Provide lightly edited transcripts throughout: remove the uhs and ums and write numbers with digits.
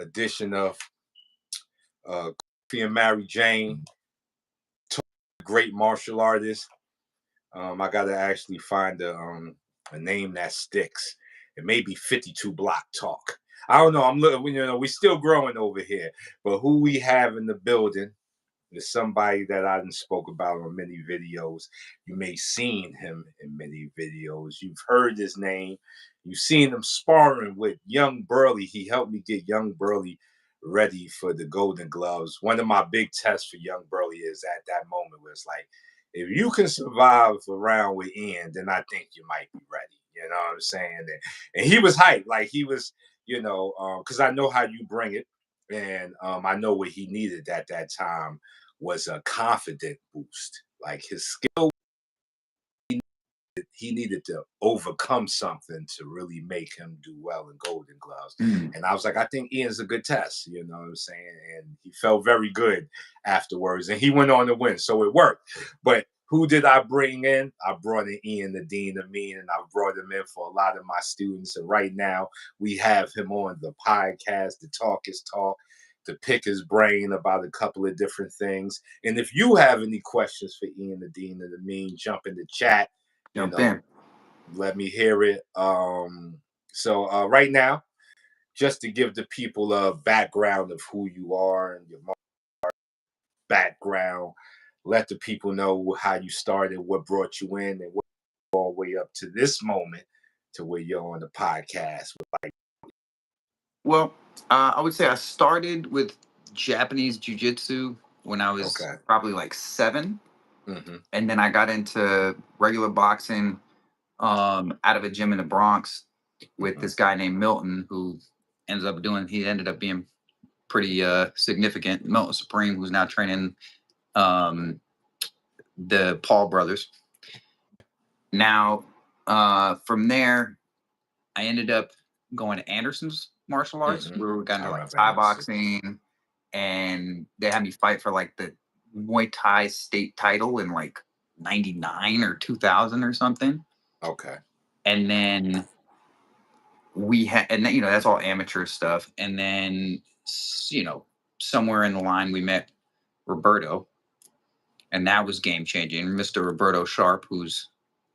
edition of Coffee and Mary Jane, great martial artist. I gotta actually find a name that sticks. It may be 52 Block Talk. I don't know. I'm looking. We're still growing over here. But who we have in the building is somebody that I done spoke about on many videos. You may seen him in many videos. You've heard his name. You've seen him sparring with Young Burly. He helped me get Young Burly ready for the Golden Gloves. One of my big tests for Young Burly is at that moment where it's like, if you can survive a round with Ian, then I think you might be ready. You know what I'm saying? And he was hyped. Like he was, because I know how you bring it. And I know what he needed at that time was a confident boost. Like his skill, he needed to overcome something to really make him do well in Golden Gloves. And I was like, I think Ian's a good test, you know what I'm saying? And he felt very good afterwards, and he went on to win, so it worked. But who did I bring in? I brought in Ian, the Dean of Mean, and I brought him in for a lot of my students. And right now, we have him on the podcast, The Talk is Talk, to pick his brain about a couple of different things. And if you have any questions for Ian, the Dean of the Mean, jump in the chat. Let me hear it. So right now, just to give the people a background of who you are and your background, let the people know how you started, what brought you in, and what all the way up to this moment to where you're on the podcast. Well, I would say I started with Japanese jiu-jitsu when I was probably like 7. And then I got into regular boxing out of a gym in the Bronx with this guy named Milton, who ended up being pretty significant. Milton Supreme, who's now training the Paul brothers. Now, from there, I ended up going to Anderson's martial arts, where we got into like Thai boxing, and they had me fight for like the Muay Thai state title in like 99 or 2000 or something. Okay. And then that's all amateur stuff. And then, somewhere in the line we met Roberto, and that was game changing. Mr. Roberto Sharp, who's,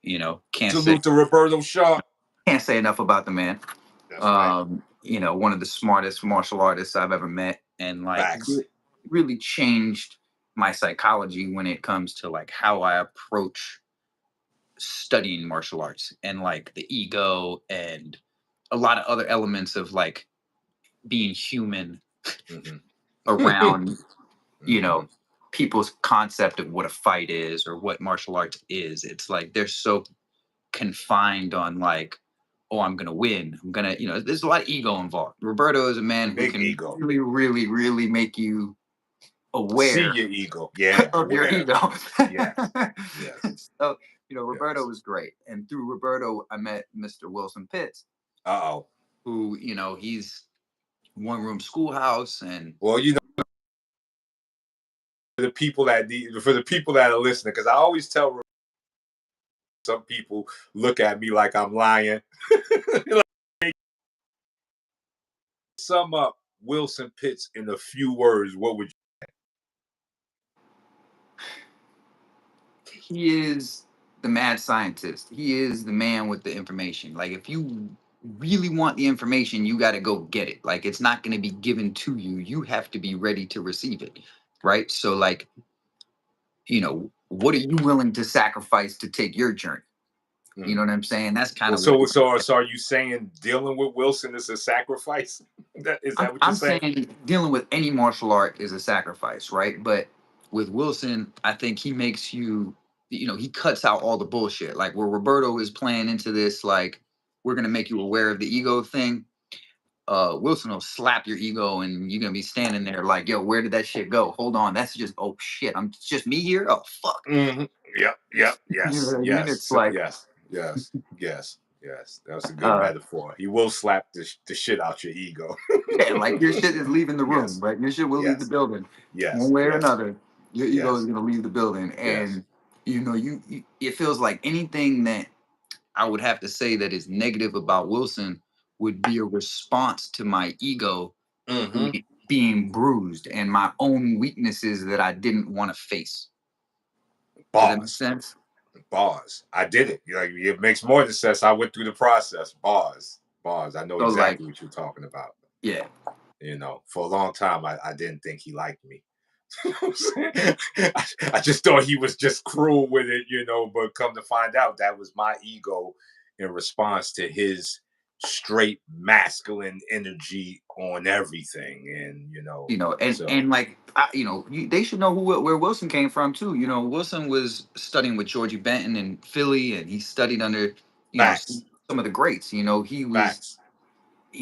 Salute to Roberto Sharp. Can't say enough about the man. That's right. One of the smartest martial artists I've ever met, and like really changed my psychology when it comes to like how I approach studying martial arts, and like the ego and a lot of other elements of like being human around, people's concept of what a fight is or what martial arts is. It's like they're so confined on like, oh, I'm gonna win. I'm gonna, there's a lot of ego involved. Roberto is a man who can really, really, really make you aware. See your ego, of your ego. Yes. So, Roberto was great, and through Roberto, I met Mr. Wilson Pitts. Who, he's One Room Schoolhouse, and for the people that are listening, because I always tell some people look at me like I'm lying. Sum up Wilson Pitts in a few words, what would you say? He is the mad scientist. He is the man with the information. Like, if you really want the information, you got to go get it. Like, it's not going to be given to you. You have to be ready to receive it, right? So, like, what are you willing to sacrifice to take your journey? You know what I'm saying? That's kind of so are you saying dealing with Wilson is a sacrifice? Is that what you're saying? I'm saying dealing with any martial art is a sacrifice, right? But with Wilson, I think he makes you, he cuts out all the bullshit. Like where Roberto is playing into this, like, we're going to make you aware of the ego thing. Wilson will slap your ego and you're going to be standing there like, yo, where did that shit go? Hold on. That's just, oh shit. It's just me here. Oh, fuck. Yep. Yes. Yes. It's like, yes. That was a good metaphor. He will slap the shit out your ego. Yeah, like your shit is leaving the room, right? Your shit will leave the building. One way or another, your ego is going to leave the building. And, it feels like anything that I would have to say that is negative about Wilson would be a response to my ego being bruised and my own weaknesses that I didn't want to face. Bars. Does that make sense? Bars. I did it. Like, it makes more than sense. I went through the process. Bars. I know So, exactly what you're talking about. Yeah. You know, for a long time, I didn't think he liked me. I just thought he was just cruel with it, you know, but come to find out that was my ego in response to his straight masculine energy on everything. And and like they should know where Wilson came from too. You know, Wilson was studying with Georgie Benton in Philly, and he studied under facts. some of the greats. You know, he was Facts.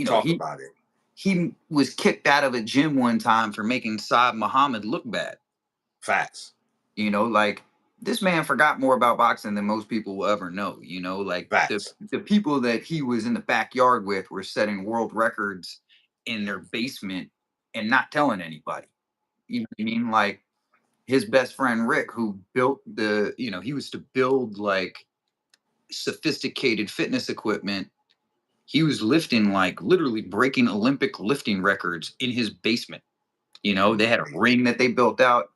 Talk about it. He was kicked out of a gym one time for making Saad Muhammad look bad. Facts. You know, like, this man forgot more about boxing than most people will ever know. You know, like, the people that he was in the backyard with were setting world records in their basement and not telling anybody. You know what I mean? Like, his best friend Rick, who built he was to build like sophisticated fitness equipment. He was lifting, like, literally breaking Olympic lifting records in his basement. You know, they had a ring that they built out,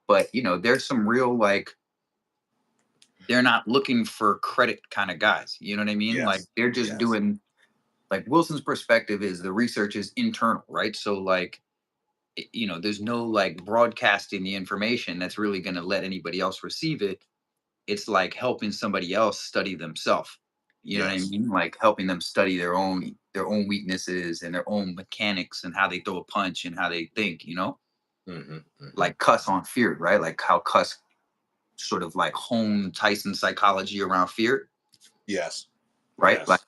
but there's some real, like, they're not looking for credit kind of guys. You know what I mean? Yes. Like, they're just doing, like, Wilson's perspective is the research is internal, right? So, like, there's no, like, broadcasting the information that's really going to let anybody else receive it. It's like helping somebody else study themselves. You know what I mean? Like, helping them study their own weaknesses and their own mechanics and how they throw a punch and how they think, like Cuss on Fear, right? Like how Cuss sort of like honed Tyson psychology around fear. Yes. Right. Yes. Like,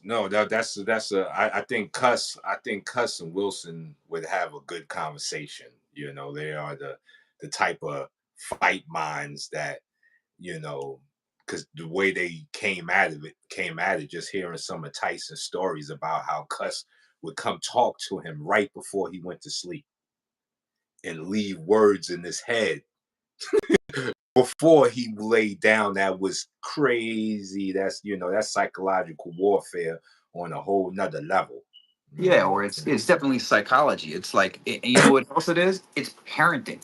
no, I think Cuss and Wilson would have a good conversation. You know, they are the type of fight minds that, because the way they came at it, just hearing some of Tyson's stories about how Cuss would come talk to him right before he went to sleep and leave words in his head before he laid down. That was crazy. That's psychological warfare on a whole nother level. Yeah, or it's definitely psychology. It's like, you know what else it is? It's parenting.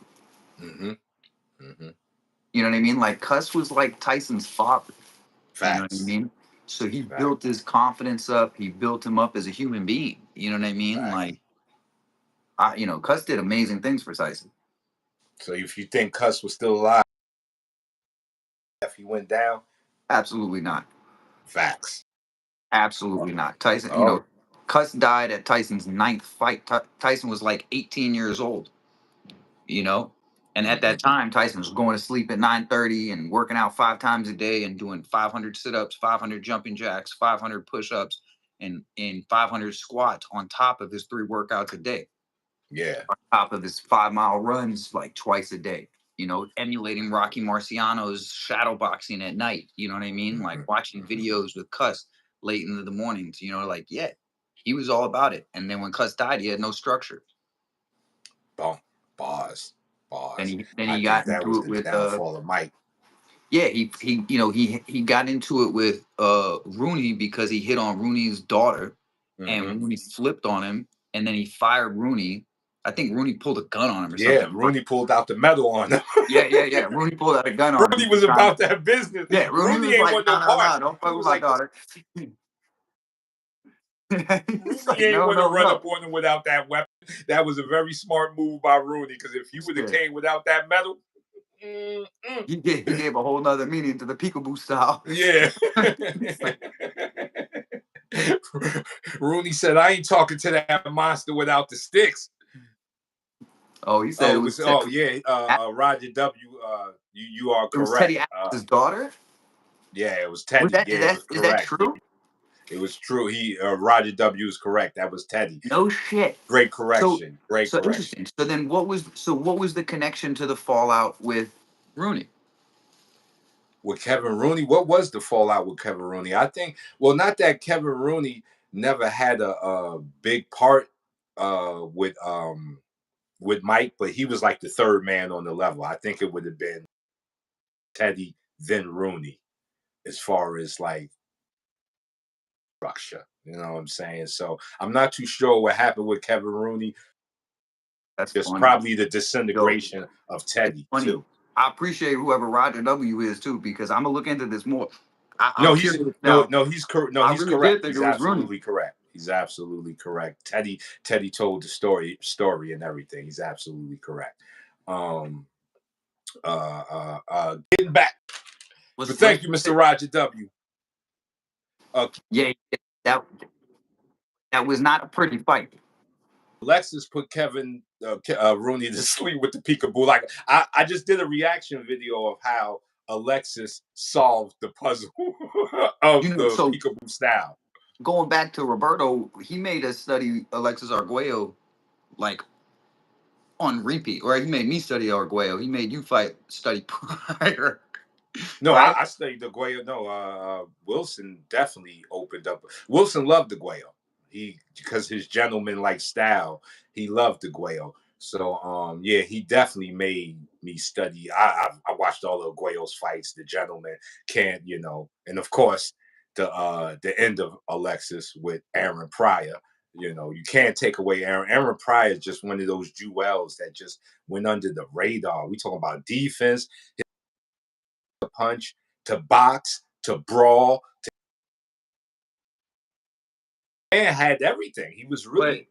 You know what I mean? Like, Cuss was like Tyson's father. Facts. You know what I mean? So he built his confidence up. He built him up as a human being. You know what I mean? Facts. Like, Cuss did amazing things for Tyson. So if you think Cuss was still alive, if he went down? Absolutely not. Facts. Absolutely not. Tyson, Cuss died at Tyson's 9th fight. Tyson was like 18 years old, and at that time, Tyson was going to sleep at 9:30 and working out 5 times a day and doing 500 sit-ups, 500 jumping jacks, 500 push-ups, and 500 squats on top of his 3 workouts a day. Yeah. On top of his 5-mile runs like twice a day. Emulating Rocky Marciano's shadow boxing at night. You know what I mean? Like, watching videos with Cuss late into the mornings. Like, yeah, he was all about it. And then when Cuss died, he had no structure. Bars. Then he got into it with downfall of Mike. Yeah, he got into it with Rooney because he hit on Rooney's daughter, and Rooney flipped on him, and then he fired Rooney. I think Rooney pulled a gun on him or something. Yeah, Rooney pulled out the medal on him. Yeah. Rooney pulled out a gun on him. Rooney was about that business. Yeah, Rooney ain't want no part. Don't fuck with my daughter. Rooney ain't want to run up on him without that weapon. That was a very smart move by Rooney, because if he would have came without that medal, he gave a whole nother meaning to the peekaboo style. Yeah. Rooney said, "I ain't talking to that monster without the sticks." Oh, he said it was. Roger W. You are correct. It was Teddy Atlas's daughter. Yeah, it was Teddy. Is that true? It was true. Roger W. is correct. That was Teddy. No shit. Great correction. Great correction. Interesting. So then, what was the connection to the fallout with Rooney? With Kevin Rooney, what was the fallout with Kevin Rooney? I think, well, not that Kevin Rooney never had a big part with Mike, but he was like the third man on the level. I think it would have been Teddy, then Rooney, as far as like structure. You know what I'm saying? So I'm not too sure what happened with Kevin Rooney. That's It's funny. probably the disintegration of Teddy too. I appreciate whoever Roger W is too, because I'm gonna look into this more. No, he's correct. No, I he's really correct. did think He's it was Rooney. absolutely correct. He's absolutely correct. Teddy told the story and everything. He's absolutely correct. Getting back. But thank you, Mr. Roger W. Yeah, that was not a pretty fight. Alexis put Kevin Rooney to sleep with the peekaboo. Like I just did a reaction video of how Alexis solved the puzzle of the peekaboo style. Going back to Roberto, he made us study Alexis Arguello like on repeat, or he made me study Arguello. He made you study prior. No, right? I studied the Guayo. No, Wilson definitely opened up. Wilson loved the Guayo. Because his gentleman-like style, he loved the Guayo. So yeah, he definitely made me study. I watched all of Guayo's fights. The gentleman can't, and of course the end of Alexis with Aaron Pryor. You can't take away Aaron. Aaron Pryor is just one of those jewels that just went under the radar. We talking about defense, to punch, to box, to brawl. Man had everything. He was really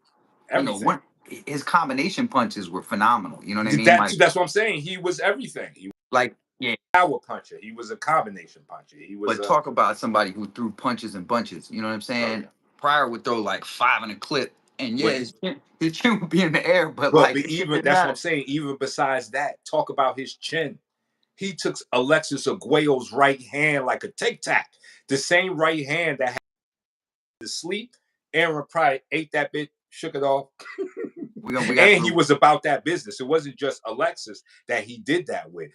everything. His combination punches were phenomenal. You know what I mean? That's what I'm saying. He was everything. He power puncher. He was a combination puncher. Talk about somebody who threw punches and bunches. You know what I'm saying? Oh, yeah. Pryor would throw like 5 in a clip, and his chin would be in the air. But even that's what I'm saying. Even besides that, talk about his chin. He took Alexis Arguello's right hand like a tic-tac. The same right hand that had to sleep. Aaron Pryor ate that bit, shook it off. And he was about that business. It wasn't just Alexis that he did that with.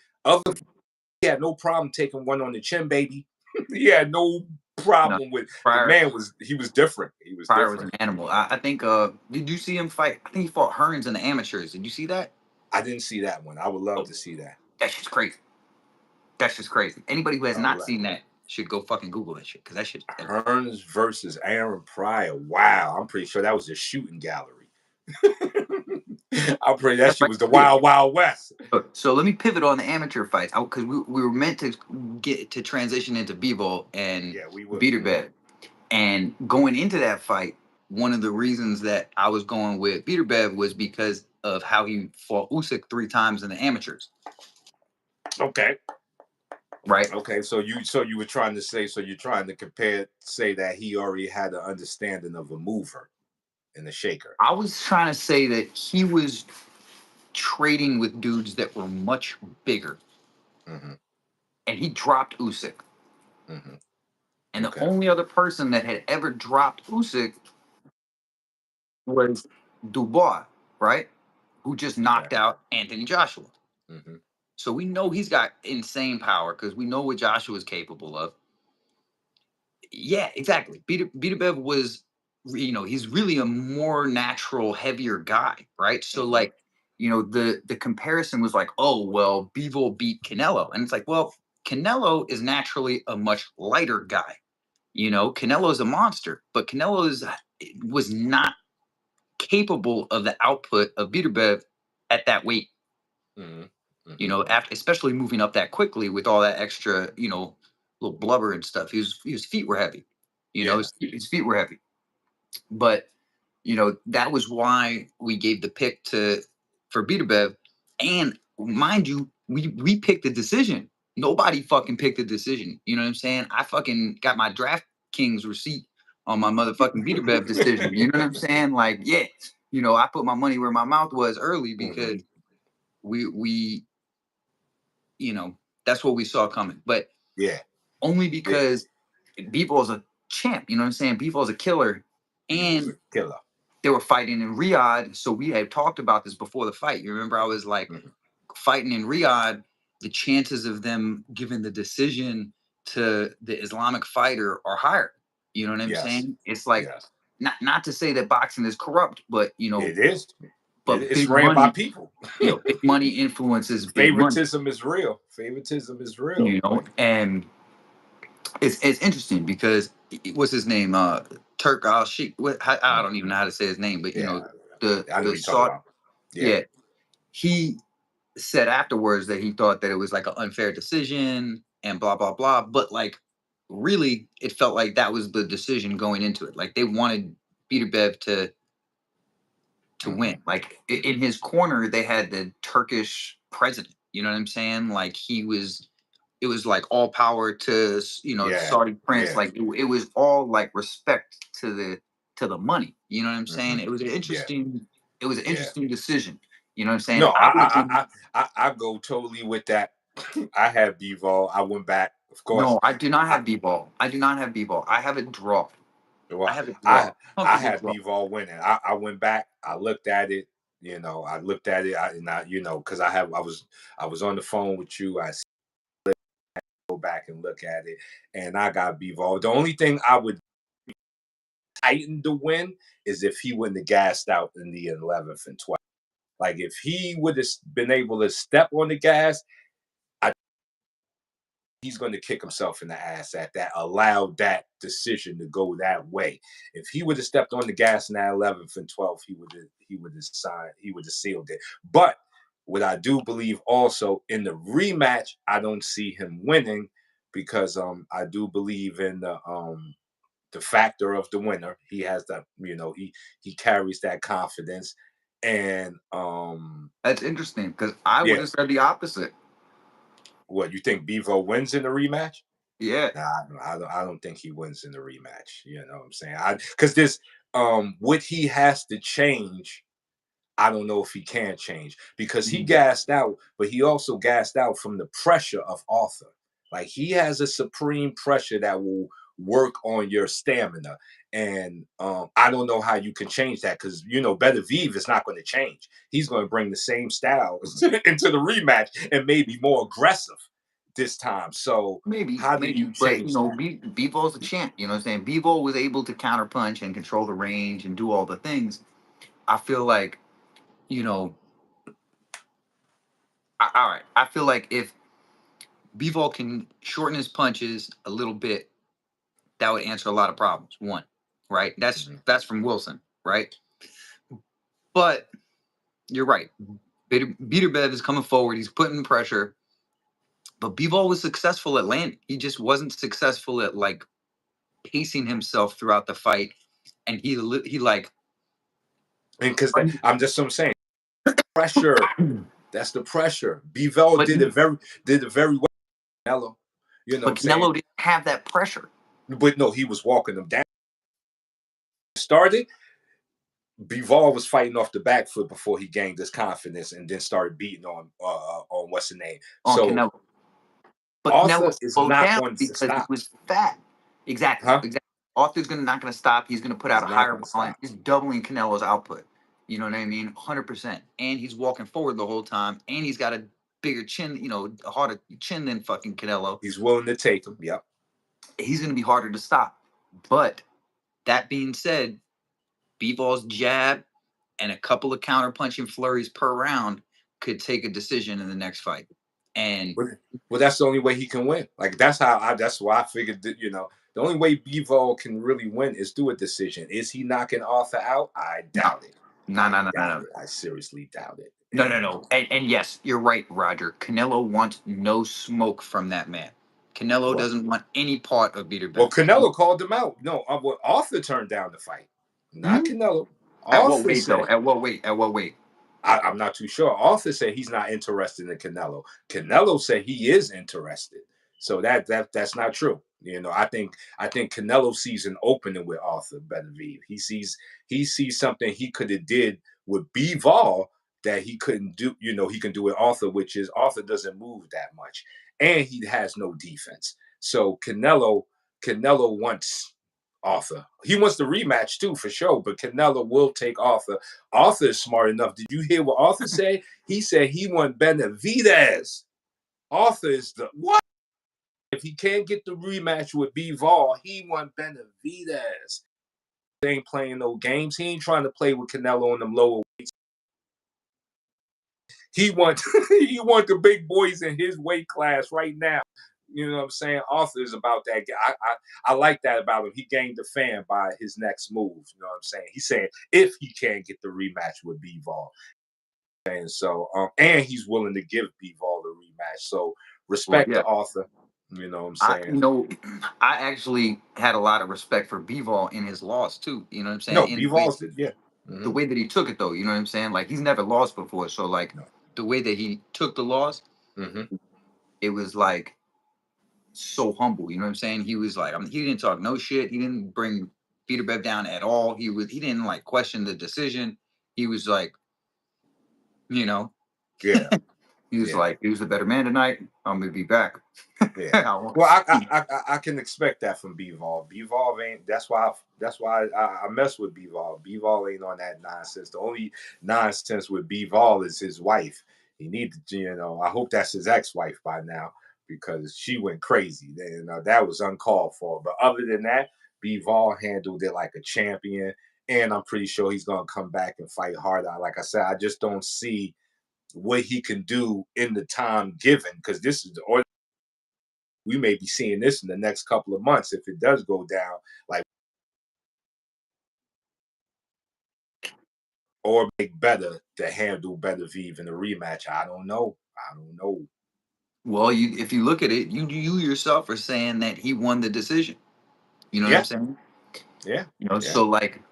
He had no problem taking one on the chin, baby. He had no problem with Pryor. The man was different. Pryor was an animal. I think did you see him fight? I think he fought Hearns in the amateurs. Did you see that? I didn't see that one. I would love to see that. That's just crazy. That's just crazy. Anybody who has not seen that should go fucking Google that shit, because that shit. Hearns versus Aaron Pryor. Wow, I'm pretty sure that was a shooting gallery. I'm pretty that shit was the Wild Wild West. So let me pivot on the amateur fights, because we were meant to get to transition into Bivol and Beterbiev. And going into that fight, one of the reasons that I was going with Beterbiev was because of how he fought Usyk 3 times in the amateurs. Okay. Right. Okay. So you were trying to say, you're trying to say that he already had an understanding of a mover and a shaker. I was trying to say that he was trading with dudes that were much bigger. Mm-hmm. And he dropped Usyk. Mm-hmm. And the only other person that had ever dropped Usyk was Dubois, right? Who just knocked out Anthony Joshua. Mm-hmm. So we know he's got insane power, because we know what Joshua is capable of. Yeah, exactly. Beterbiev was, he's really a more natural, heavier guy, right? So the comparison was like, oh, well, Bivol beat Canelo. And it's like, well, Canelo is naturally a much lighter guy. Canelo is a monster, but Canelo was not capable of the output of Beterbiev at that weight. Mm-hmm. Mm-hmm. After, especially moving up that quickly with all that extra, little blubber and stuff. His feet were heavy. His feet were heavy. But that was why we gave the pick for Beterbiev. And mind you, we picked the decision. Nobody fucking picked the decision. You know what I'm saying? I fucking got my DraftKings receipt on my motherfucking Beterbiev decision. You know what I'm saying? Like, yeah, I put my money where my mouth was early, because we that's what we saw coming. But only because Bevol's a champ. You know what I'm saying? Bevol's a killer. And they were fighting in Riyadh. So we had talked about this before the fight. You remember I was like, fighting in Riyadh, the chances of them giving the decision to the Islamic fighter are higher. You know what I'm saying? It's like, not to say that boxing is corrupt, but it is. But it's ran by people. Big money influences big favoritism money. Is real. Favoritism is real. And it's interesting because what's his name? Turk al Sheikh. I don't even know how to say his name, but you know I know what you're talking about. Yeah, he said afterwards that he thought that it was like an unfair decision and blah blah blah. But like, really, it felt like that was the decision going into it. Like they wanted Beterbiev to win. Like in his corner, they had the Turkish president. You know what I'm saying? Like it was like all power to Saudi prince. Like it was all like respect to the money. You know what I'm saying? It was an interesting. It was an interesting decision. You know what I'm saying? No, I go totally with that. I have Bivol. I went back, of course. No, I do not have B-ball. I do not have B-ball. I have it draw. Well, I have it draw. I had Bivol winning. I went back. I looked at it. You know, I looked at it. Because I was on the phone with you. I go back and look at it, and I got Bivol. The only thing I would tighten to win is if he wouldn't have gassed out in the 11th and 12th. Like if he would have been able to step on the gas, he's going to kick himself in the ass at that, allowed that decision to go that way. If he would have stepped on the gas in that 11th and 12th, he would have sealed it. But what I do believe also in the rematch, I don't see him winning because I do believe in the factor of the winner. He has that, he carries that confidence. And that's interesting because I would have said the opposite. What, you think Bivol wins in the rematch? Yeah. Nah, I don't think he wins in the rematch. You know what I'm saying? Because this, what he has to change, I don't know if he can change because he gassed out, but he also gassed out from the pressure of Arthur. Like he has a supreme pressure that will work on your stamina. And I don't know how you can change that because Beterbiev is not going to change. He's going to bring the same style into the rematch and maybe more aggressive this time. So how do you change that? Bivol's a champ. You know what I'm saying? Bivol was able to counterpunch and control the range and do all the things. I feel like, all right. I feel like if Bivol can shorten his punches a little bit, that would answer a lot of problems. One, right? That's from Wilson, right? But you're right. Beterbiev is coming forward. He's putting pressure. But Bivol was successful at landing. He just wasn't successful at like pacing himself throughout the fight. And he like. And because I'm saying pressure. That's the pressure. Bivol did it very well. Canelo, but Canelo didn't have that pressure. But no, he was walking them down. Started. Bivol was fighting off the back foot before he gained his confidence and then started beating on what's the name. Canelo. But Arthur is not going to because stop. He was fat. Exactly. Exactly. Arthur's not going to stop. He's going to put out a higher volume. He's doubling Canelo's output. You know what I mean? 100%. And he's walking forward the whole time. And he's got a bigger chin, a harder chin than fucking Canelo. He's willing to take him. Yep. He's going to be harder to stop. But that being said, Bivol's jab and a couple of counterpunching flurries per round could take a decision in the next fight. And well, that's the only way he can win. Like that's why I figured that, the only way Bivol can really win is through a decision. Is he knocking Arthur out? I doubt it. No. I seriously doubt it. No. And yes, you're right, Roger. Canelo wants no smoke from that man. Canelo doesn't want any part of Beterbiev. Well, Canelo called him out. No, Arthur turned down the fight, not Canelo. At what weight, though? At what weight? I'm not too sure. Arthur said he's not interested in Canelo. Canelo said he is interested. So that's not true. I think Canelo sees an opening with Arthur Beterbiev. He sees something he could have did with Bivol that he couldn't do. He can do with Arthur, which is Arthur doesn't move that much, and he has no defense. So Canelo wants Arthur. He wants the rematch too, for sure. But Canelo will take Arthur. Arthur is smart enough. Did you hear what Arthur said? He said he wants Benavidez. Arthur is the what? If he can't get the rematch with Bivol, he wants Benavidez. They ain't playing no games. He ain't trying to play with Canelo on them lower weights. He wants the big boys in his weight class right now. You know what I'm saying? Arthur is about that. I like that about him. He gained the fan by his next move. You know what I'm saying? He's saying if he can get the rematch with Bivol, and so and he's willing to give Bivol the rematch. So respect to Arthur. You know what I'm saying? I actually had a lot of respect for Bivol in his loss too. You know what I'm saying? No, Bivol's did, yeah. The way that he took it though, you know what I'm saying? Like he's never lost before, so like the way that he took the loss, it was like so humble. You know what I'm saying? He was like, he didn't talk no shit. He didn't bring Beterbiev down at all. He didn't like question the decision. He was like, you know, yeah. He was like, he was the better man tonight. I'm gonna be back. Yeah. Well, I can expect that from Bivol. Bivol ain't. That's why I mess with Bivol. Bivol ain't on that nonsense. The only nonsense with Bivol is his wife. He needed, I hope that's his ex-wife by now because she went crazy. And that was uncalled for. But other than that, Bivol handled it like a champion, and I'm pretty sure he's gonna come back and fight harder. Like I said, I just don't see what he can do in the time given because this is we may be seeing this in the next couple of months if it does go down, like, or make better to handle Beterbiev in the rematch. I don't know. Well, if you look at it, you yourself are saying that he won the decision. You know what I'm saying? Yeah. So like,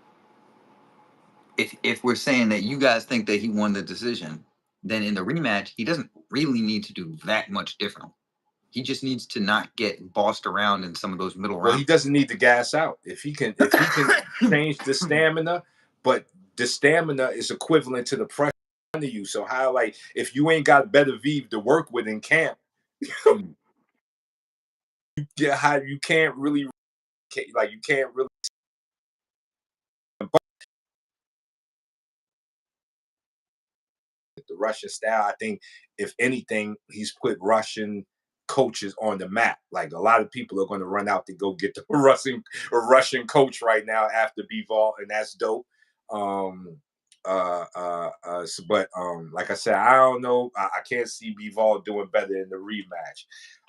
if we're saying that you guys think that he won the decision, then in the rematch he doesn't really need to do that much different. He just needs to not get bossed around in some of those middle rounds. Well, he doesn't need to gas out. If he can change the stamina, but the stamina is equivalent to the pressure under you. So how, like, if you ain't got Beterbiev to work with in camp, you can't really the Russian style. I think if anything, he's put Russian coaches on the map. Like a lot of people are going to run out to go get the Russian coach right now after Bivol, and that's dope. But like I said, I don't know. I can't see Bivol doing better in the rematch.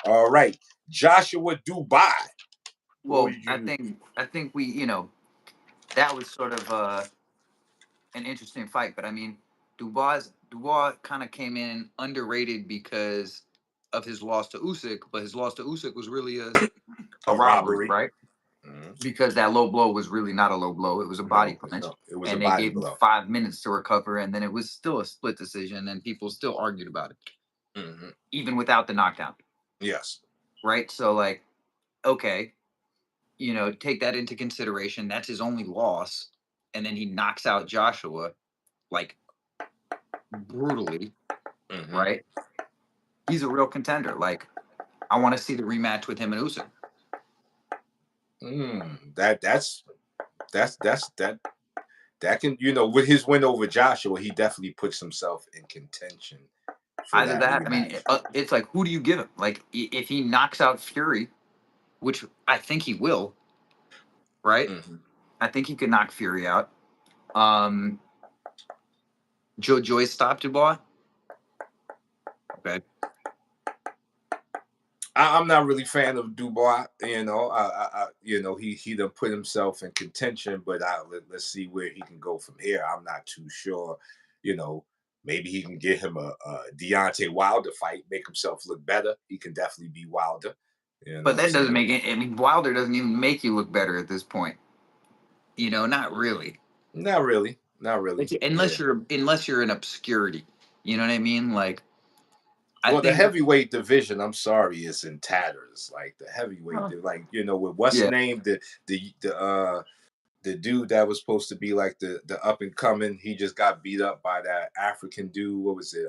All right, Joshua Dubai. Well, I think we, that was sort of an interesting fight, but I mean, Dubois kind of came in underrated because of his loss to Usyk, but his loss to Usyk was really a robbery, right? Because that low blow was really not a low blow; it was a body punch. It was and a they body gave blow. him 5 minutes to recover, and then it was still a split decision, and people still argued about it, even without the knockdown. Yes. Right. So, like, okay, take that into consideration. That's his only loss, and then he knocks out Joshua, like, brutally, right? He's a real contender. Like, I want to see the rematch with him and Usyk. That can, with his win over Joshua, he definitely puts himself in contention. Either that, I mean, it's like, who do you give him? Like, if he knocks out Fury, which I think he will, right? I think he could knock Fury out. Joyce stopped Dubois. Okay. I'm not really a fan of Dubois. He done put himself in contention, but let's see where he can go from here. I'm not too sure. Maybe he can get him a Deontay Wilder fight, make himself look better. He can definitely be Wilder. But that doesn't make it. I mean, Wilder doesn't even make you look better at this point. Not really. Not really. Unless you're in obscurity. You know what I mean? Like, the heavyweight division, I'm sorry, is in tatters. Like the heavyweight, with what's the name, the dude that was supposed to be like the up and coming, he just got beat up by that African dude. What was it?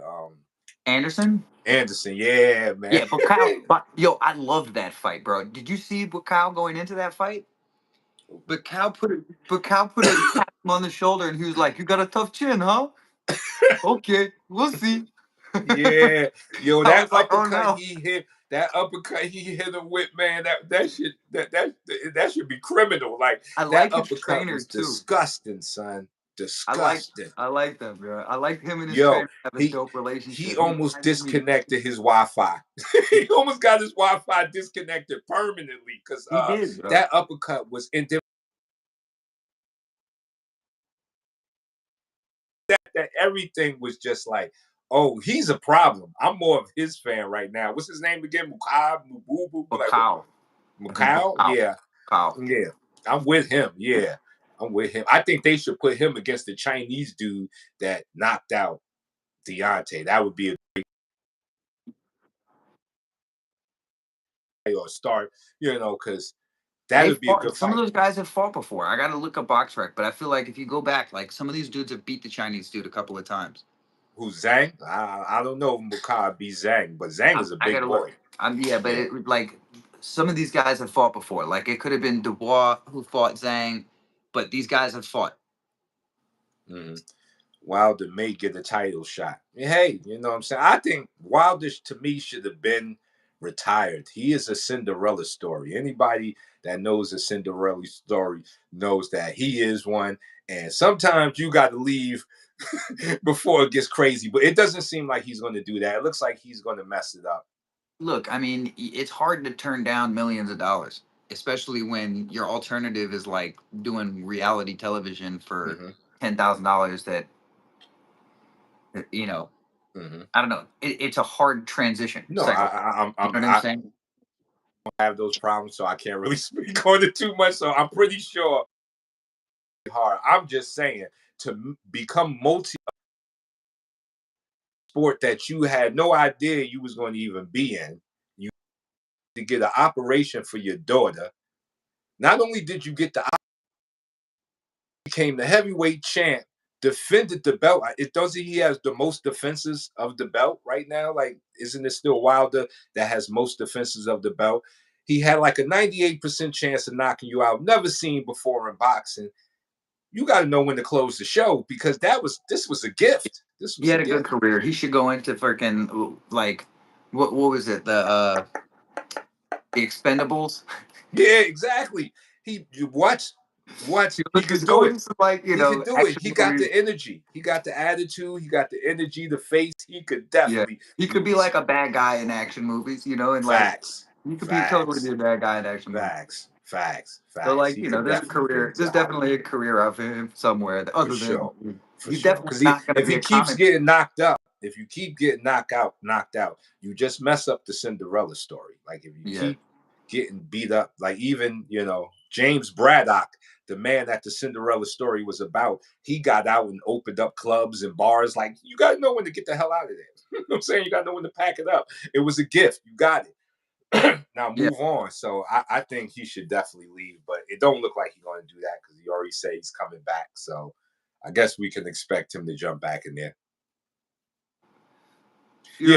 Anderson, yeah, man. Yeah, Bukaw, I loved that fight, bro. Did you see Bukaw going into that fight? Bukaw put a tap him on the shoulder, and he was like, "You got a tough chin, huh? Okay, we'll see." Yeah, that uppercut he hit. That uppercut he hit him with, man. That should be criminal. Like, I that like his uppercut trainer was too. disgusting, son. Disgusting. I like them, bro. I like him and his Yo, trainer have a dope he relationship. almost disconnected his Wi-Fi. He almost got his Wi-Fi disconnected permanently because He did, bro. that uppercut was in that everything was just like, oh, he's a problem. I'm more of his fan right now. What's his name again? Macau. Macau? Yeah. Yeah. I'm with him. Yeah. I'm with him. I think they should put him against the Chinese dude that knocked out Deontay. That would be a great or start, because that would be a good Some fight. of those guys have fought before. I got to look up BoxRec, but I feel like if you go back, like some of these dudes have beat the Chinese dude a couple of times. Who's Zhang? I don't know if Mukai beat Zhang, but Zhang is a big boy. Like some of these guys have fought before. Like it could have been Dubois who fought Zhang, but these guys have fought. Mm-hmm. Wilder may get a title shot. Hey, you know what I'm saying? I think Wilder, to me, should have been retired. He is a Cinderella story. Anybody that knows a Cinderella story knows that he is one. And sometimes you got to leave before it gets crazy. But it doesn't seem like he's going to do that. It looks like he's going to mess it up. Look, I mean, it's hard to turn down millions of dollars, especially when your alternative is like doing reality television for $10,000 that, I don't know. It's a hard transition. No, you know what I'm saying? I have those problems, so I can't really speak on it too much. So I'm pretty sure hard. I'm just saying to become sport that you had no idea you was going to even be in. You to get an operation for your daughter. Not only did you get became the heavyweight champ, defended the belt. It doesn't he has the most defenses of the belt right now? Like, isn't it still Wilder that has most defenses of the belt? He had like a 98% chance of knocking you out. Never seen before in boxing. You got to know when to close the show because this was a gift. He had a good career. He should go into freaking like what was it? The Expendables. Yeah, exactly. He watch. He could do it. Like, he could do it. He got the energy. He got the attitude. He got the energy, the face. He could definitely. He could be like a bad guy in action movies, and facts. He could be totally be a bad guy in action movies. Facts. So like, there's a career. There's definitely a career of him somewhere. Other than he's definitely not going to be. If he keeps getting knocked up, if you keep getting knocked out, you just mess up the Cinderella story. Like if you keep getting beat up, like even James Braddock, the man that the Cinderella story was about, he got out and opened up clubs and bars. Like, you got to know when to get the hell out of there. You know what I'm saying? You got to know when to pack it up. It was a gift. You got it. Now move on. So I think he should definitely leave, but it don't look like he's going to do that because he already said he's coming back. So I guess we can expect him to jump back in there.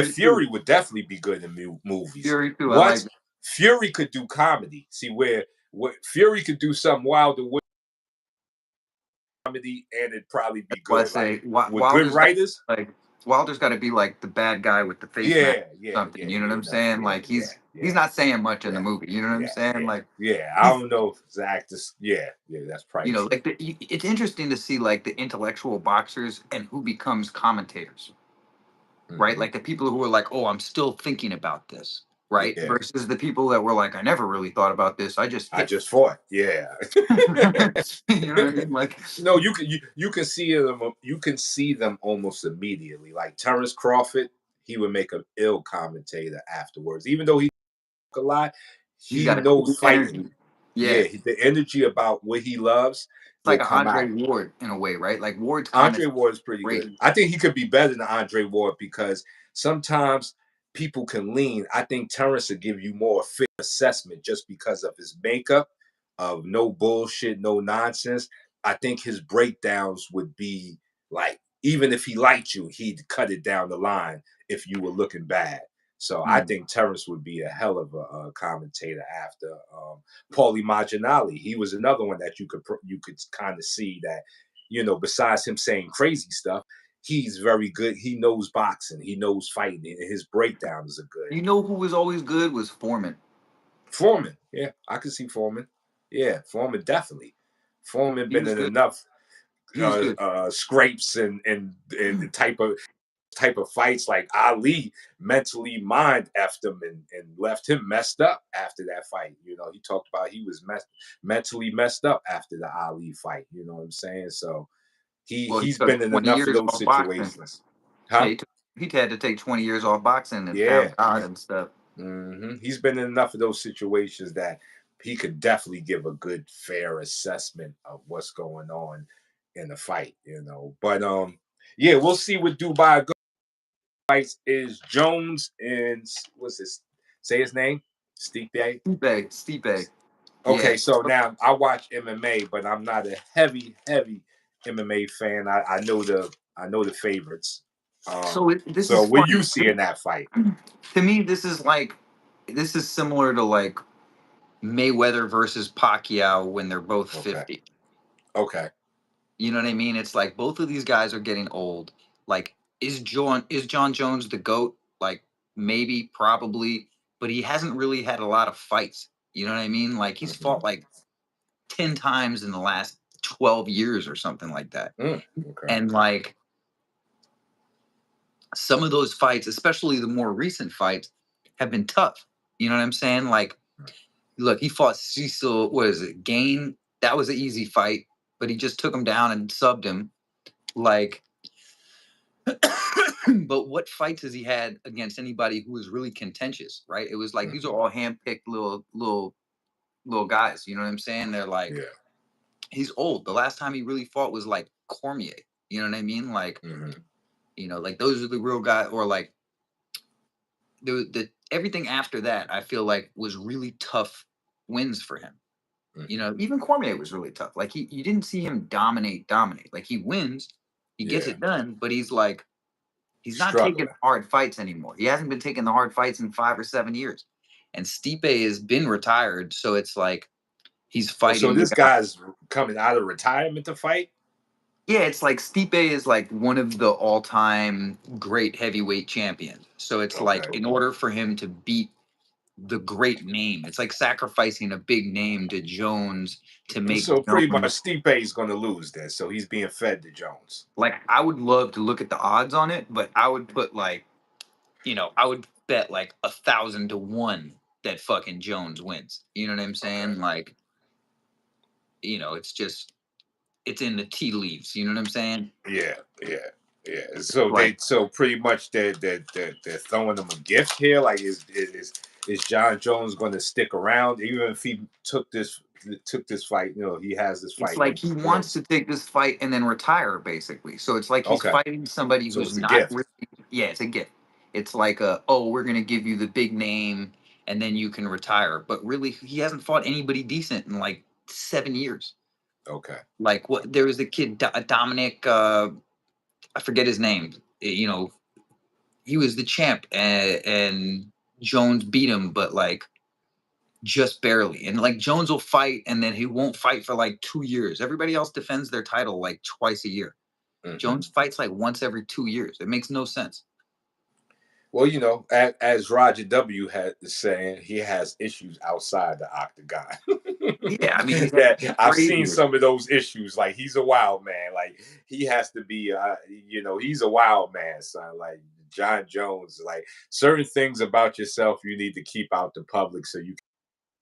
Fury would definitely be good in movies. Fury too. Fury could do comedy. See what Fury could do something Wilder with comedy, and it'd probably be good. With good writers. Wilder's got to be like the bad guy with the face mask. Something. You know what I'm saying? Like he's not saying much in the movie. You know what I'm saying? Like I don't know if the actors. That's probably it's interesting to see like the intellectual boxers and who becomes commentators, right? Like the people who are like, oh, I'm still thinking about this. Right, versus the people that were like, I never really thought about this. I just fought. Yeah, you know what I mean? Like, no, you can see them. You can see them almost immediately. Like Terrence Crawford, he would make an ill commentator afterwards, even though he a lot. He knows fighting. Yeah, the energy about what he loves. It's like an Andre Ward in a way, right? Like Andre Ward is pretty good. I think he could be better than Andre Ward because sometimes people can lean. I think Terrence would give you more fit assessment just because of his makeup, of no bullshit, no nonsense. I think his breakdowns would be like, even if he liked you, he'd cut it down the line if you were looking bad. So I think Terrence would be a hell of a commentator after Paulie Malignaggi. He was another one that you could kind of see that, besides him saying crazy stuff, he's very good. He knows boxing. He knows fighting. And his breakdowns are good. You know who was always good was Foreman. Foreman. Yeah, I could see Foreman. Yeah, Foreman definitely. Foreman been in enough He was good. scrapes and type of fights. Like Ali mentally mind effed him and left him messed up after that fight. You know, he talked about he was mentally messed up after the Ali fight. You know what I'm saying? So Well, he he's took been in 20 enough of years those off boxing. situations. Yeah, Huh? he had to take 20 years off boxing and Yeah. found God and stuff. He's been in enough of those situations that he could definitely give a good, fair assessment of what's going on in the fight, you know. But yeah, we'll see what Dubai fights is Jones and what's this? Say his name, Stipe. Stipe. Okay, Yeah. so now I watch MMA, but I'm not a heavy MMA fan. I know the favorites. This So is what you funny. see in that fight? To me, this is similar to like Mayweather versus Pacquiao when they're both Okay. 50. Okay. You know what I mean? It's like both of these guys are getting old. Like, is John Jones the GOAT? Like, maybe, probably, but he hasn't really had a lot of fights. You know what I mean? Like, he's fought like 10 times in the last 12 years or something like that. Okay. And like some of those fights, especially the more recent fights, have been tough. You know what I'm saying? Like, look, he fought Cecil, what is it, Gain? That was an easy fight, but he just took him down and subbed him. Like, but what fights has he had against anybody who was really contentious, right? It was like these are all handpicked little guys. You know what I'm saying? They're like, Yeah. he's old. The last time he really fought was like Cormier. You know what I mean? Like, you know, like those are the real guys, or like the everything after that, I feel like was really tough wins for him. You know, even Cormier was really tough. Like you didn't see him dominate. Like he wins, he gets Yeah. it done, but he's not taking Struggling. hard fights anymore. He hasn't been taking the hard fights in 5 or 7 years. And Stipe has been retired, so it's like he's Oh, so fighting this guys. guy's coming out of retirement to fight? Yeah, it's like Stipe is like one of the all-time great heavyweight champions. So it's like Okay. in order for him to beat the great name, it's like sacrificing a big name to Jones to make So pretty much Jones. Stipe is going to lose then. So he's being fed to Jones. Like I would love to look at the odds on it, but I would put like, I would bet like 1,000 to 1 that fucking Jones wins. You know what I'm saying? Okay. Like, it's in the tea leaves. You know what I'm saying? Yeah, yeah, yeah. So Like, so pretty much they're throwing them a gift here. Like is John Jones going to stick around even if he took this fight? You know, he has this it's fight like with he wants to Jones. take this fight and then retire, basically. So it's like he's Okay, fighting somebody so who's it's a not gift. really. Yeah, it's a gift. It's like oh, we're gonna give you the big name and then you can retire. But really, he hasn't fought anybody decent in like 7 years. Okay, Like what? There was the kid Dominic. I forget his name. He was the champ, and Jones beat him, but like just barely. And like Jones will fight, and then he won't fight for like 2 years. Everybody else defends their title like twice a year. Jones fights like once every 2 years. It makes no sense. Well, you know, as Roger W. had saying, he has issues outside the octagon. Yeah, I mean, he's That I've crazy. seen some of those issues. Like he's a wild man. Like he has to be, he's a wild man, son. Like John Jones. Like certain things about yourself, you need to keep out the public so you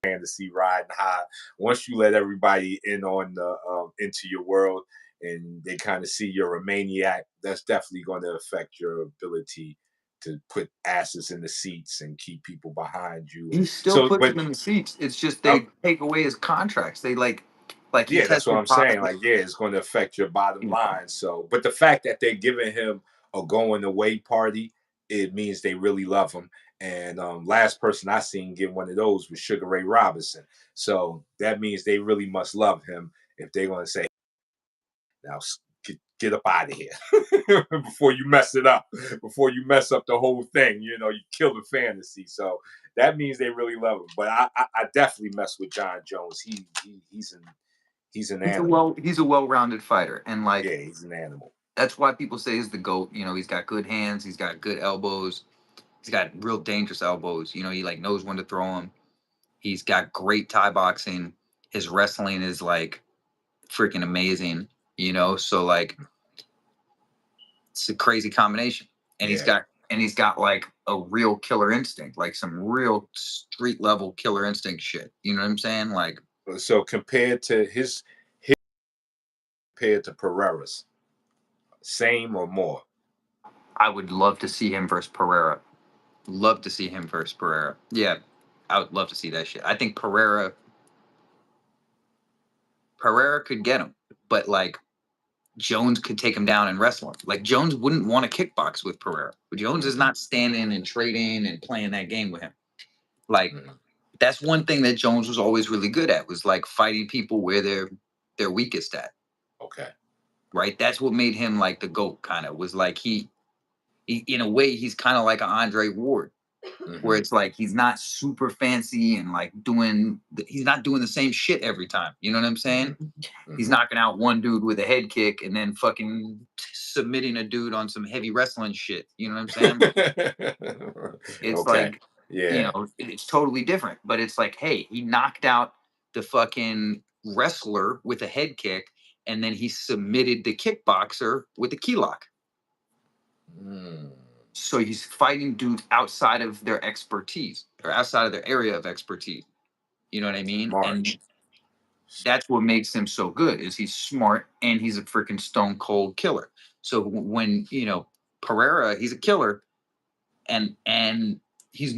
can fantasy riding high. Once you let everybody in on the into your world and they kind of see you're a maniac, that's definitely going to affect your ability to put asses in the seats and keep people behind you. He And still so, puts but him in the seats. It's just uh, they take away his contracts. They like he yeah, that's what tested I'm saying. positive. Like, yeah, it's going to affect your bottom line. So, but the fact that they're giving him a going away party, it means they really love him. And last person I seen get one of those was Sugar Ray Robinson. So that means they really must love him if they're going to say, now get up out of here before you mess it up, before you mess up the whole thing. You know, you kill the fantasy. So that means they really love him. But I definitely mess with John Jones. He's an animal. He's a well-rounded fighter, and like Yeah, he's an animal. that's why people say he's the GOAT. He's got good hands, he's got good elbows, he's got real dangerous elbows. He like knows when to throw them. He's got great Thai boxing. His wrestling is like freaking amazing. you know. So like, it's a crazy combination, and Yeah. he's got like a real killer instinct, like some real street level killer instinct shit. You know what I'm saying? Like, So compared to his compared to Pereira's, same or more? I would love to see him versus Pereira. Love to see him versus Pereira. Yeah, I would love to see that shit. I think Pereira could get him, but like Jones could take him down and wrestle him. Like Jones wouldn't want to kickbox with Pereira. But Jones is not standing and trading and playing that game with him. Like that's one thing that Jones was always really good at, was like fighting people where they're weakest at. Okay. Right? That's what made him like the GOAT, kind of, was like he in a way he's kind of like an Andre Ward, where it's like he's not super fancy and like he's not doing the same shit every time. You know what I'm saying? He's knocking out one dude with a head kick and then fucking submitting a dude on some heavy wrestling shit. You know what I'm saying? It's Okay. like, you Yeah. know, it's totally different. But it's like, hey, he knocked out the fucking wrestler with a head kick, and then he submitted the kickboxer with a key lock. So he's fighting dudes outside of their expertise or outside of their area of expertise. You know what I mean? Smart. And that's what makes him so good, is he's smart and he's a freaking stone cold killer. So when, you know, Pereira, he's a killer, and I'm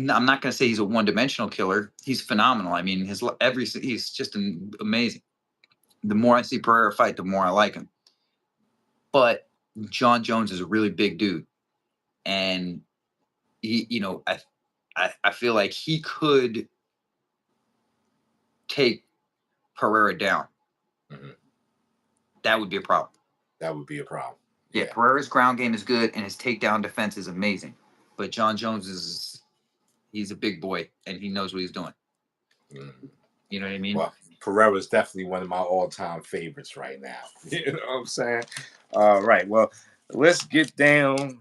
not going to say he's a one-dimensional killer. He's phenomenal. I mean, he's just amazing. The more I see Pereira fight, the more I like him. But John Jones is a really big dude, and he, you know, I feel like he could take Pereira down. That would be a problem. That would be a problem. Yeah, Pereira's ground game is good and his takedown defense is amazing. But John Jones he's a big boy and he knows what he's doing. You know what I mean? Well, Pereira is definitely one of my all-time favorites right now. You know what I'm saying? All right. Well, let's get down,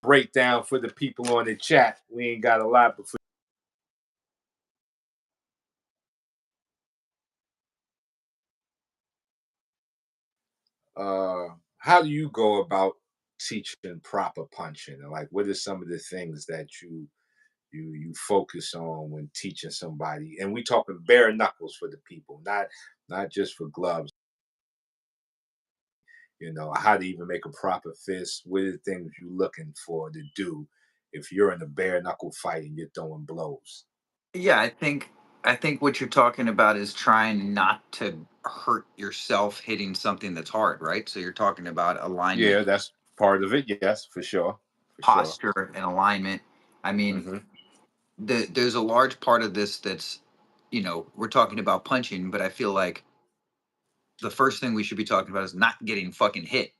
breakdown for the people on the chat. We ain't got a lot, but how do you go about teaching proper punching? And like, what are some of the things that you focus on when teaching somebody? And we talking bare knuckles for the people, not just for gloves. You know, how to even make a proper fist. What are the things you're looking for to do if you're in a bare knuckle fight and you're throwing blows? Yeah, I think what you're talking about is trying not to hurt yourself hitting something that's hard, right? So you're talking about alignment, Yeah, that's part of it. Yes, for sure, for sure. posture, and alignment. I mean, Hmm. there's a large part of this that's, you know, we're talking about punching, but I feel like the first thing we should be talking about is not getting fucking hit,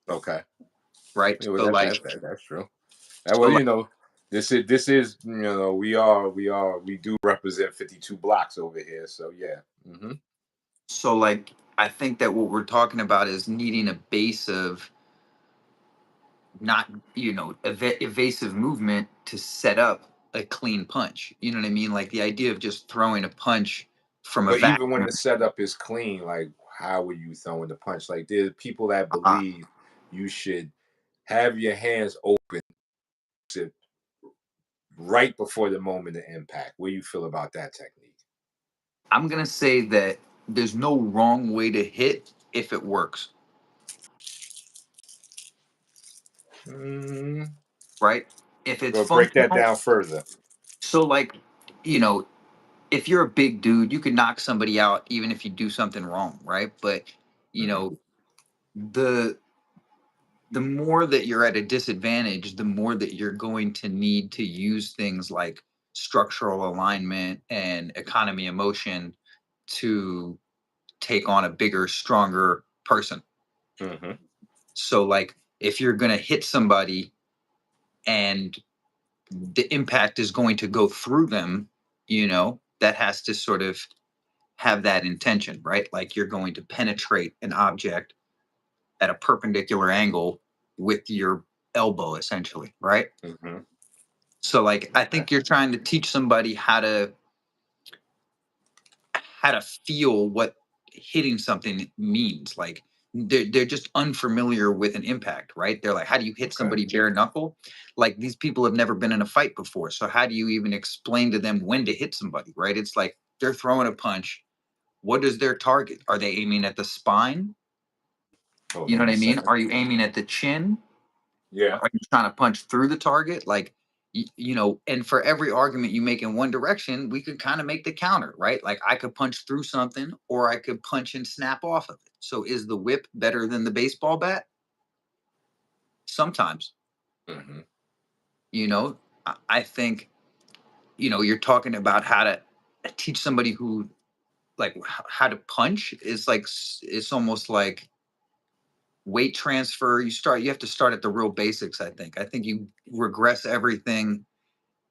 Okay. right? Yeah, well, So like, that's true. so Well, like, you know, this is you know we do represent 52 blocks over here. So yeah. Hmm. so like, I think that what we're talking about is needing a base of not, you know, evasive movement to set up a clean punch. You know what I mean? Like the idea of just throwing a punch from a But even when vacuum. the setup is clean, like how are you throwing the punch? Like there's people that believe you should have your hands open to right before the moment of impact. What do you feel about that technique? I'm gonna say that there's no wrong way to hit if it works, Mm, right? If it's well, break that functional. down further. So like, you know, if you're a big dude, you can knock somebody out even if you do something wrong, right? But you Hmm. know, the the more that you're at a disadvantage, the more that you're going to need to use things like structural alignment and economy of motion to take on a bigger, stronger person. Hmm. So, like, if you're going to hit somebody and the impact is going to go through them, you know, that has to sort of have that intention, right? Like, you're going to penetrate an object at a perpendicular angle with your elbow, essentially, right? Hmm. So like I Okay. think you're trying to teach somebody how to feel what hitting something means. Like they're just unfamiliar with an impact, right? They're like, how do you hit somebody bare knuckle? Like, these people have never been in a fight before. So how do you even explain to them when to hit somebody, right? It's like they're throwing a punch. What is their target? Are they aiming at the spine? You know what I mean? Are you aiming at the chin? Yeah. Are you trying to punch through the target? Like, you know, and for every argument you make in one direction, we could kind of make the counter, right? Like, I could punch through something or I could punch and snap off of it. So is the whip better than the baseball bat? Sometimes. Mm-hmm. You know, I think, you know, you're talking about how to teach somebody who, like, how to punch is like, it's almost like weight transfer. You have to start at the real basics. I think you regress everything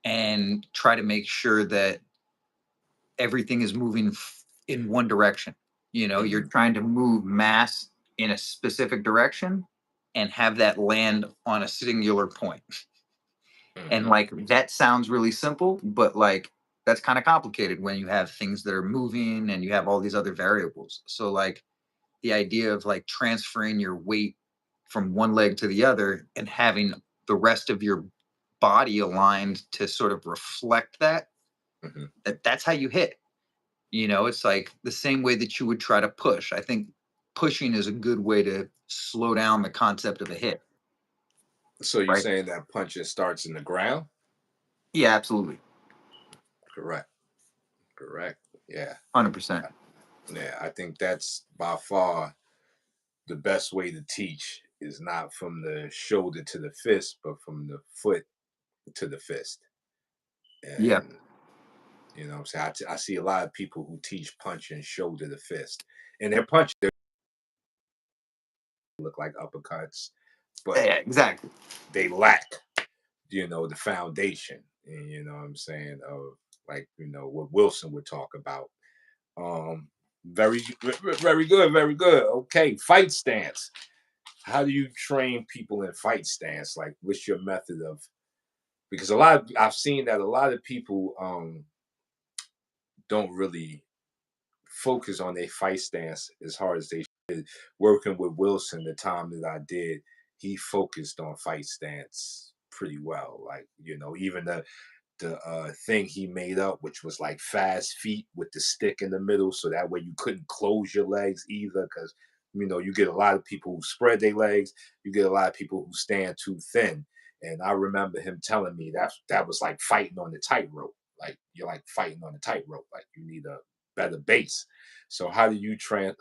and try to make sure that everything is moving in one direction. You know, you're trying to move mass in a specific direction and have that land on a singular point. And like, that sounds really simple, but like, that's kind of complicated when you have things that are moving and you have all these other variables. So like, the idea of like transferring your weight from one leg to the other and having the rest of your body aligned to sort of reflect that, that's how you hit. You know, it's like the same way that you would try to push. I think pushing is a good way to slow down the concept of a hit. So you're Right? saying that punching starts in the ground? Yeah, absolutely. Correct. Yeah. 100%. Yeah, I think that's by far the best way to teach is not from the shoulder to the fist, but from the foot to the fist. Yeah. And you know what I'm saying? I see a lot of people who teach punching shoulder to fist. And their punch they look like uppercuts, but Yeah, exactly. they lack, you know, the foundation. And you know what I'm saying? Of like, you know, what Wilson would talk about. Um, very good, very good. Okay, fight stance. How do you train people in fight stance? Like, what's your method of? Because I've seen that a lot of people don't really focus on their fight stance as hard as they should. Working with Wilson, the time that I did, he focused on fight stance pretty well. Like, you know, even the thing he made up, which was like fast feet with the stick in the middle, so that way you couldn't close your legs either, because you know you get a lot of people who spread their legs, you get a lot of people who stand too thin. And I remember him telling me that was like fighting on the tightrope. Like you're like fighting on the tightrope. Like you need a better base. So how do you train?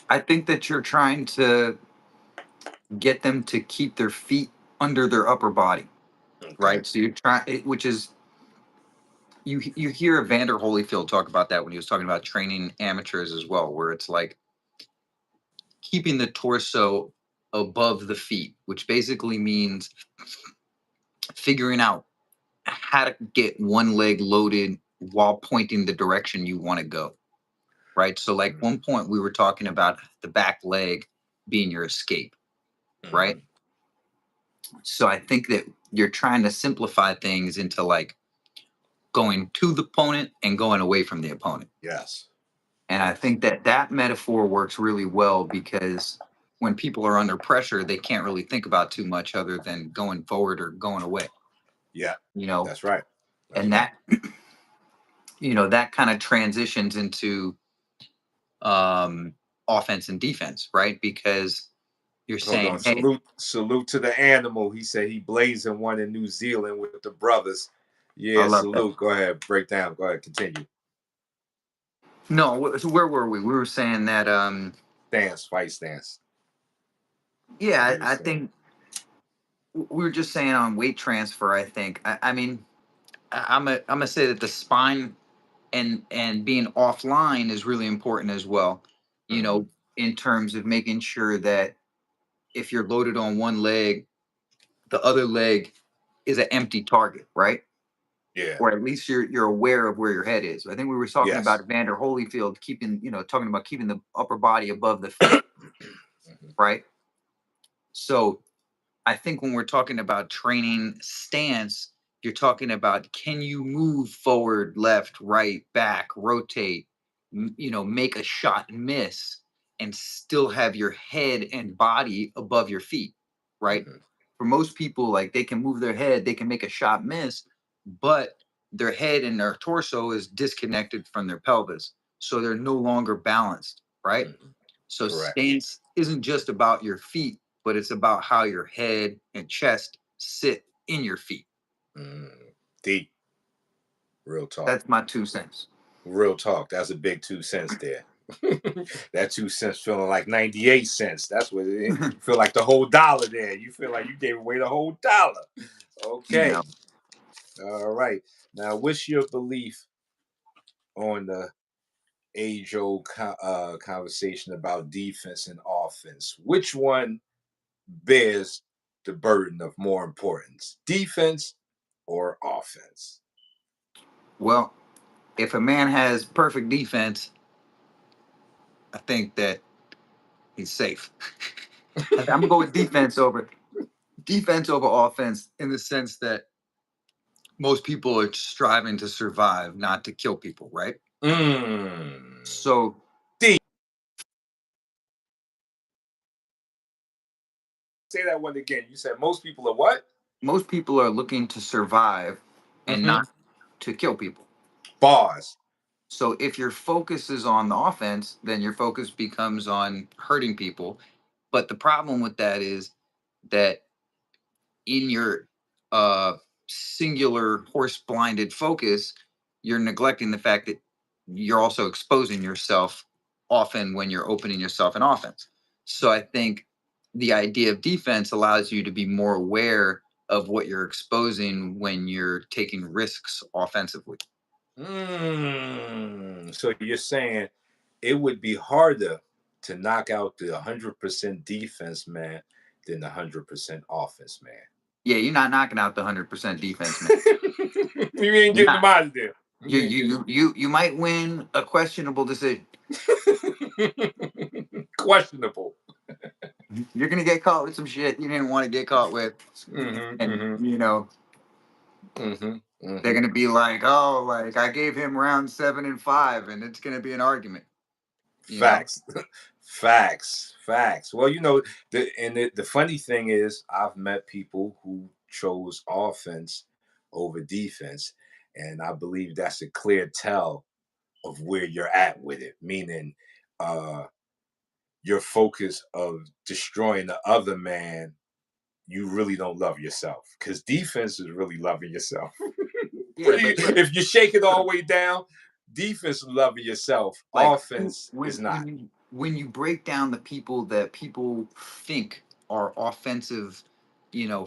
I think that you're trying to get them to keep their feet under their upper body, Okay. right? So you're trying, which is, you hear Vander Holyfield talk about that when he was talking about training amateurs as well, where it's like keeping the torso above the feet, which basically means figuring out how to get one leg loaded while pointing the direction you want to go. Right. So like one point we were talking about the back leg being your escape. Right. So I think that you're trying to simplify things into like going to the opponent and going away from the opponent. Yes. And I think that that metaphor works really well because when people are under pressure, they can't really think about too much other than going forward or going away. Yeah. You know, That's right. and that, you know, that kind of transitions into um, offense and defense, right? Because you're Hold on. saying, hey, Salute to the animal. He said he blazing one in New Zealand with the brothers. I Yeah, love that. salute. Go ahead. Break down. Go ahead. Continue. No, so where were we? We were saying that, Fight stance. yeah, You were I saying. think we were just saying on weight transfer. I think, I mean, I'm gonna say that the spine and being offline is really important as well. You know, in terms of making sure that if you're loaded on one leg, the other leg is an empty target, right? Yeah. Or at least you're aware of where your head is. I think we were talking Yes. about Vander Holyfield keeping, you know, talking about keeping the upper body above the feet, right? So I think when we're talking about training stance, you're talking about can you move forward, left, right, back, rotate, make a shot miss and still have your head and body above your feet, right? Mhm. For most people, like they can move their head, they can make a shot miss, but their head and their torso is disconnected from their pelvis. So they're no longer balanced, right? Mhm. So Correct. stance isn't just about your feet, but it's about how your head and chest sit in your feet. Deep. Real talk. That's my 2 cents. Real talk. That's a big 2 cents there. That 2 cents feeling like 98 cents. That's what it is. You feel like the whole dollar there. You feel like you gave away the whole dollar. Okay. Yeah. All right. Now, what's your belief on the age-old conversation about defense and offense? Which one bears the burden of more importance, defense or offense? Well, if a man has perfect defense, I think that he's safe. I'm gonna go with defense over offense in the sense that most people are striving to survive, not to kill people, right? Mm. So Deep. Say that one again. You said most people are what? most people are looking to survive and Mm-hmm. not to kill people. Bars. So if your focus is on the offense, then your focus becomes on hurting people. But the problem with that is that in your uh singular horse blinded focus, you're neglecting the fact that you're also exposing yourself often when you're opening yourself in offense. So I think the idea of defense allows you to be more aware of what you're exposing when you're taking risks offensively. So you're saying it would be harder to knock out the 100% defense man than the 100% offense man. Yeah, you're not knocking out the 100% defense, man. You ain't You're getting them not. out of there. You You ain't getting you you you might win a questionable decision. questionable. You're gonna get caught with some shit you didn't want to get caught with, Mm-hmm, and mm-hmm, mm-hmm, they're mm-hmm. gonna be like, "Oh, like I gave him round 7 and 5," and it's gonna be an argument. You know? Facts. Facts. Well, the funny thing is I've met people who chose offense over defense, and I believe that's a clear tell of where you're at with it, meaning uh your focus of destroying the other man, you really don't love yourself, because defense is really loving yourself. Yeah, Pretty, but look, if you shake it all the way down, defense is loving yourself, like offense is not. when you break down the people that people think are offensive,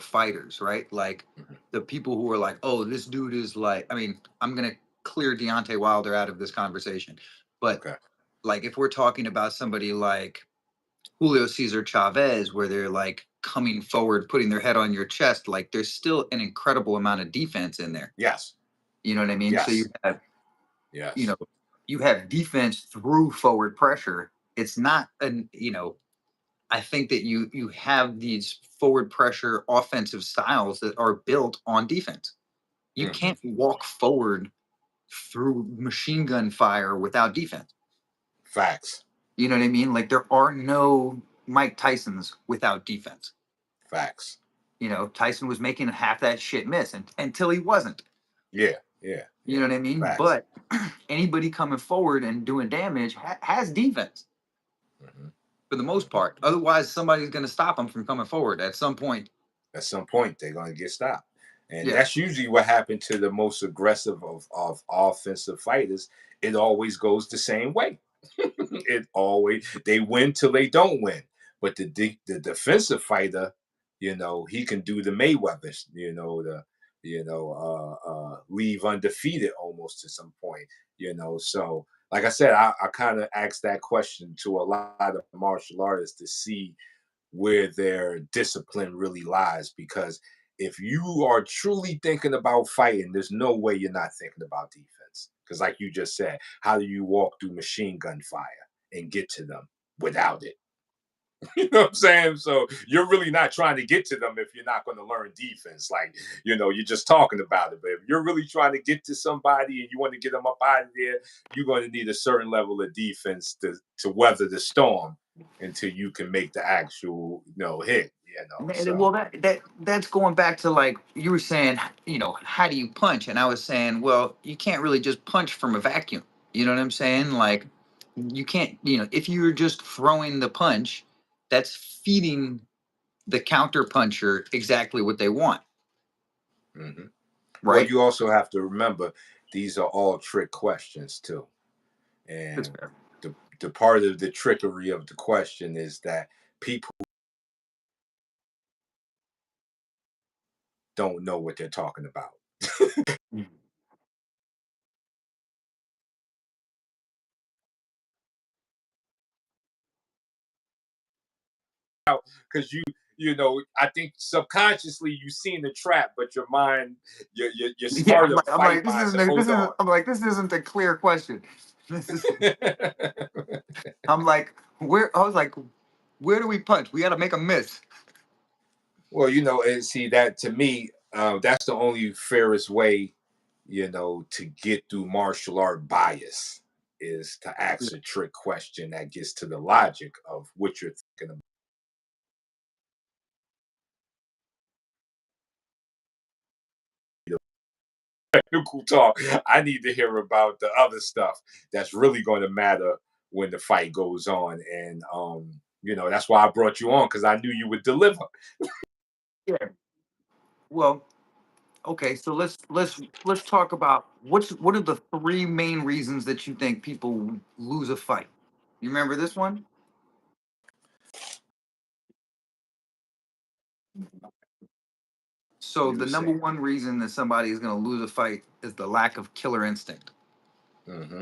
fighters, right? Like Mhm. the people who are like, "Oh, this dude is like," I mean, I'm gonna clear Deontay Wilder out of this conversation, but Okay. like if we're talking about somebody like Julio Cesar Chavez, where they're like coming forward, putting their head on your chest, like there's still an incredible amount of defense in there. Yes. You know what I mean? So Yes. you know, Yes. you have defense through forward pressure. It's not I think that you have these forward pressure offensive styles that are built on defense. You Hmm. can't walk forward through machine gun fire without defense. Facts. You know what I mean? Like there are no Mike Tysons without defense. Facts. Tyson was making half that shit miss until he wasn't. Yeah. Yeah. You Yeah. know what I mean? Facts. But anybody coming forward and doing damage has defense Hmm. for the most part. Otherwise, somebody's going to stop them from coming forward at some point. At some point, they're going to get stopped. And Yeah. that's usually what happened to the most aggressive of offensive fighters. It always goes the same way. It always, they win till they don't win. But the defensive fighter, he can do the Mayweathers, leave undefeated almost to some point. So like I said, I kind of asked that question to a lot of martial artists to see where their discipline really lies, because if you are truly thinking about fighting, there's no way you're not thinking about defense, because like you just said, how do you walk through machine gun fire and get to them without it? You know what I'm saying? So you're really not trying to get to them if you're not going to learn defense. Like, you're just talking about it. But if you're really trying to get to somebody and you want to get them up out of there, you're going to need a certain level of defense to weather the storm until you can make the actual hit. Well, So that's going back to like you were saying, how do you punch? And I was saying, well, you can't really just punch from a vacuum. You know what I'm saying? Like you can't, if you're just throwing the punch, that's feeding the counter puncher exactly what they want. mm-hmm. Well, Right. you also have to remember these are all trick questions too. And the part of the trickery of the question is that people don't know what they're talking about. Because I think subconsciously you've seen the trap, but your mind, your Yeah, smarter I'm fight like, mind said, hold on. I'm like, this isn't a clear question. This is, I'm like, I was like, where do we punch? We got to make a miss. Well, and see that to me, that's the only fairest way, to get through martial art bias is to ask a trick question that gets to the logic of what you're thinking about. Technical talk. I need to hear about the other stuff that's really going to matter when the fight goes on. And that's why I brought you on, because I knew you would deliver. Yeah. Well, okay, so let's talk about what are the three main reasons that you think people lose a fight. You remember this one? So the You number say. one reason that somebody is going to lose a fight is the lack of killer instinct. Mm-hmm.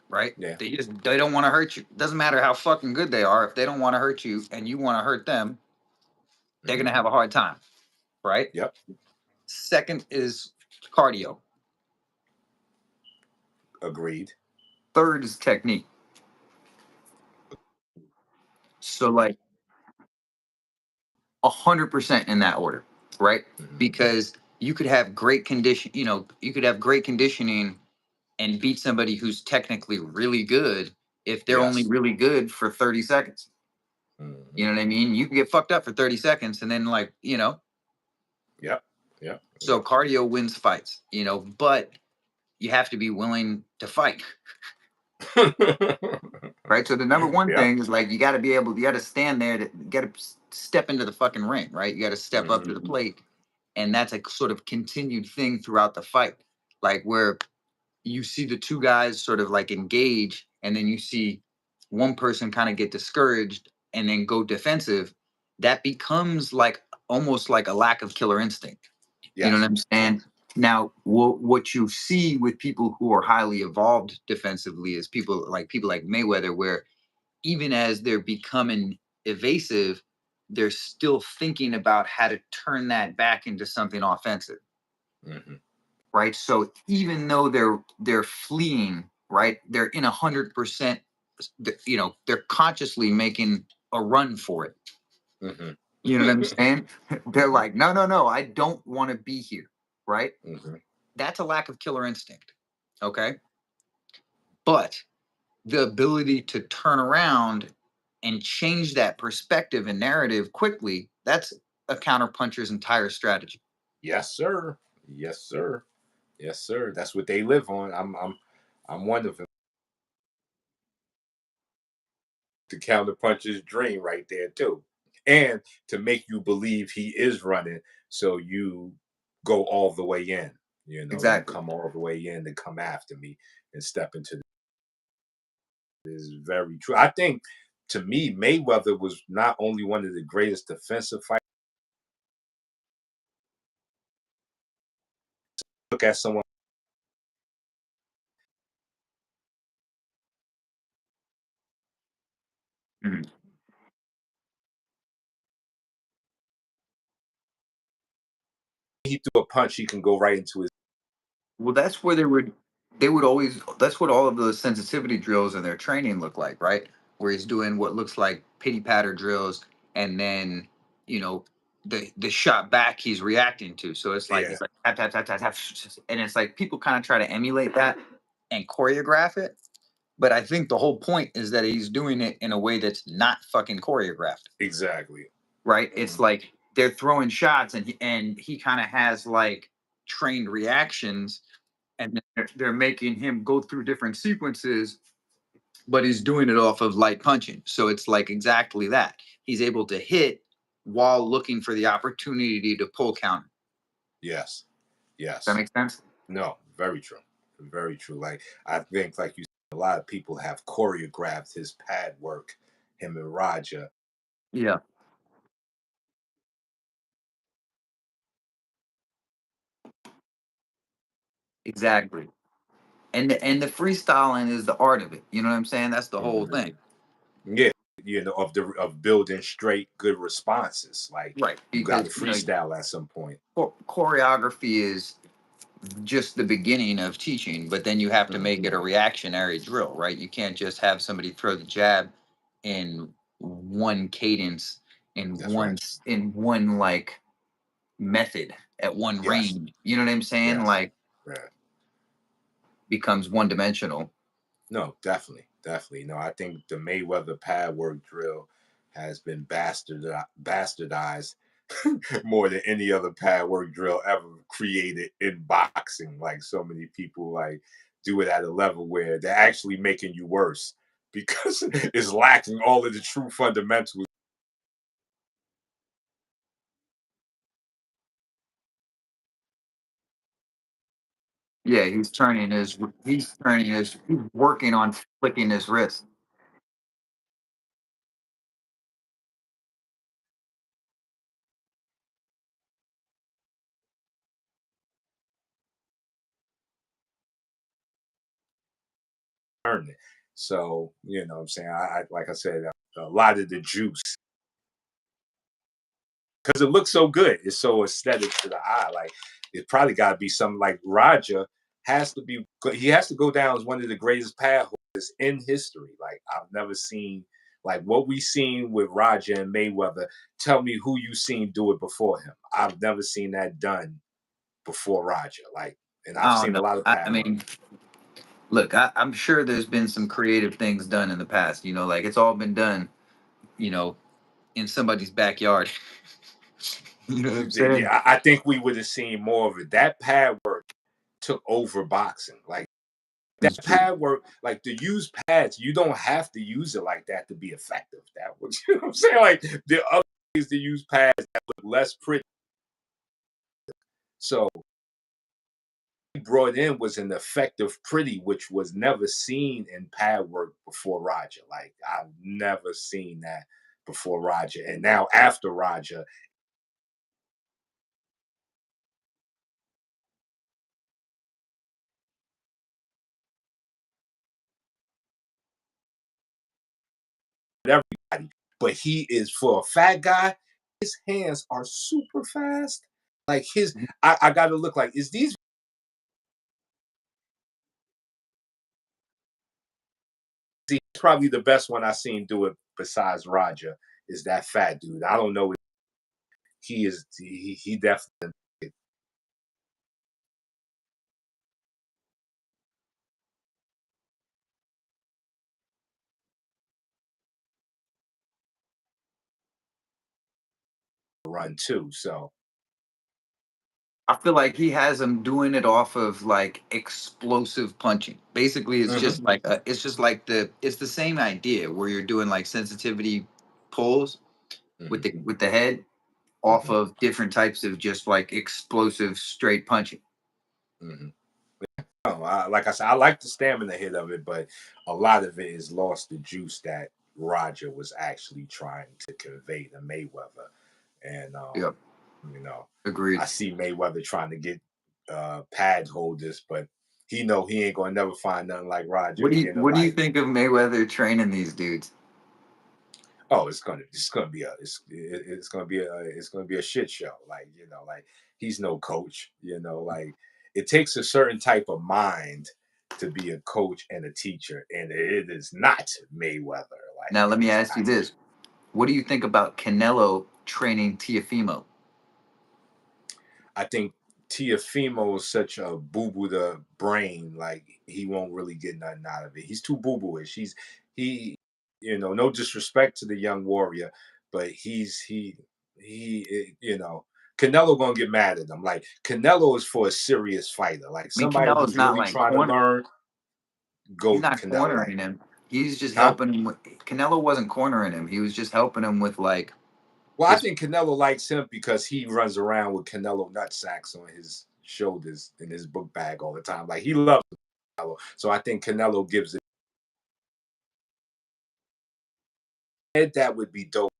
Right? Yeah. They don't want to hurt you. Doesn't matter how fucking good they are. If they don't want to hurt you and you want to hurt them, they're Mm-hmm. going to have a hard time. Right? Yep. Second is cardio. Agreed. Third is technique. So like 100% in that order, right? Mm-hmm. Because you could have great condition, you could have great conditioning and beat somebody who's technically really good if they're only Yes. really good for 30 seconds. Mm-hmm. You know what I mean? You can get fucked up for 30 seconds and then Yep. Yep. so cardio wins fights, but you have to be willing to fight. Yep. Right. So the number one Yep. thing is like you got to be able, you got to stand there, to got to step into the fucking ring, right? You got to step up Mm-hmm. to the plate, and that's a sort of continued thing throughout the fight, like where you see the two guys sort of like engage, and then you see one person kind of get discouraged and then go defensive. That becomes like almost like a lack of killer instinct. You know what Yes. I'm saying? Now, what you see with people who are highly evolved defensively is people like Mayweather, where even as they're becoming evasive, they're still thinking about how to turn that back into something offensive. Mm-hmm. Right. So even though they're fleeing, right, they're in 100%. They're consciously making a run for it. Mm-hmm. You know what I'm saying? They're Mm-hmm. like, no, no, no, I don't want to be here. Right. Mm-hmm. That's a lack of killer instinct. Okay. But the ability to turn around and change that perspective and narrative quickly, that's a counterpuncher's entire strategy. Yes, sir. Yes, sir. Yes, sir. That's what they live on. I'm one of them. The counterpuncher's dream right there too, and to make you believe he is running, so you go all the way in. You Exactly. come all the way in and come after me and step into. This is very true. I think, to me, Mayweather was not only one of the greatest defensive fighters. Look at someone. Mhm. He threw a punch, he can go right into his. Well, they would always, that's what all of the sensitivity drills and their training look like, right? where he's doing what looks like pity patter drills, and then you know the shot back he's reacting to. So it's like it's like tap tap tap tap tap, and it's like people kind of try to emulate that and choreograph it. But I think the whole point is that he's doing it in a way that's not fucking choreographed. Exactly. Right? It's like they're throwing shots, and he kind of has like trained reactions, and they're making him go through different sequences, but he's doing it off of light punching. So it's like exactly that. He's able to hit while looking for the opportunity to pull counter. Yes. Yes. Does that make sense? No, very true. Very true. Like I think, like you said, a lot of people have choreographed his pad work, him and Raja. Yeah. Exactly. And the freestyling is the art of it. You know what I'm saying? That's the whole thing. Yeah, of building straight good responses. Like Right. you got to Because freestyle at some point. choreography is just the beginning of teaching, but then you have to make it a reactionary drill, right? You can't just have somebody throw the jab in one cadence, in one like method at one range. You know what I'm saying? Like becomes one dimensional. No, definitely, definitely. No, I think the Mayweather pad work drill has been bastardized more than any other pad work drill ever created in boxing. Like so many people like do it at a level where they're actually making you worse because it's lacking all of the true fundamentals. Yeah, he's working on flicking his wrist. So, you know what I'm saying? I like I said, a lot of the juice because it looks so good. It's so aesthetic to the eye. Like it probably got to be something like Raja has to be. He has to go down as one of the greatest pad holders in history. Like I've never seen like what we seen with Raja and Mayweather. Tell me who you seen do it before him. I've never seen that done before Raja. Like, and I've I don't seen a know. lot of I pad work. mean, look, I'm sure there's been some creative things done in the past. You know, like it's all been done, you know, in somebody's backyard. You know what I'm saying? Yeah, I think we would have seen more of it. That pad work took over boxing. Like that It's true. pad work, like to use pads, you don't have to use it like that to be effective. That was, you know what I'm saying? Like there are other ways to use pads that look less pretty. So he brought in was an effective pretty, which was never seen in pad work before Raja. Like I've never seen that before Raja. And now after Raja, everybody. But he is for a fat guy, his hands are super fast. Like I gotta look like, is these he's probably the best one I've seen do it besides Raja is that fat dude. I don't know. He definitely run too. So I feel like he has him doing it off of like explosive punching. Basically, it's just like it's the same idea where you're doing like sensitivity pulls with the head off of different types of just like explosive straight punching. no, like I said, I like the stamina hit of it, but a lot of it is lost the juice that Roger was actually trying to convey to Mayweather. And Yep, you know, agreed. I see Mayweather trying to get pad holders, but he know he ain't gonna never find nothing like Roger being a What do you light. think of Mayweather training these dudes? Oh, it's gonna be a shit show. Like like he's no coach. Like it takes a certain type of mind to be a coach and a teacher, and it is not Mayweather. Like, now, let me ask you this: what do you think about Canelo training Teofimo? I think Teofimo is such a boo-boo the brain, like he won't really get nothing out of it. He's too boo-booish. He, no disrespect to the young warrior, but Canelo gonna get mad at him. Like Canelo is for a serious fighter, like I mean, somebody Canelo's who's not really like trying to learn. he's Go not Canelo, like, cornering him. He's just huh? helping him with. Canelo wasn't cornering him. He was just helping him with like Well, I his. think Canelo likes him because he runs around with Canelo nut sacks on his shoulders in his book bag all the time. Like he loves Canelo. So I think Canelo gives it. That would be dope.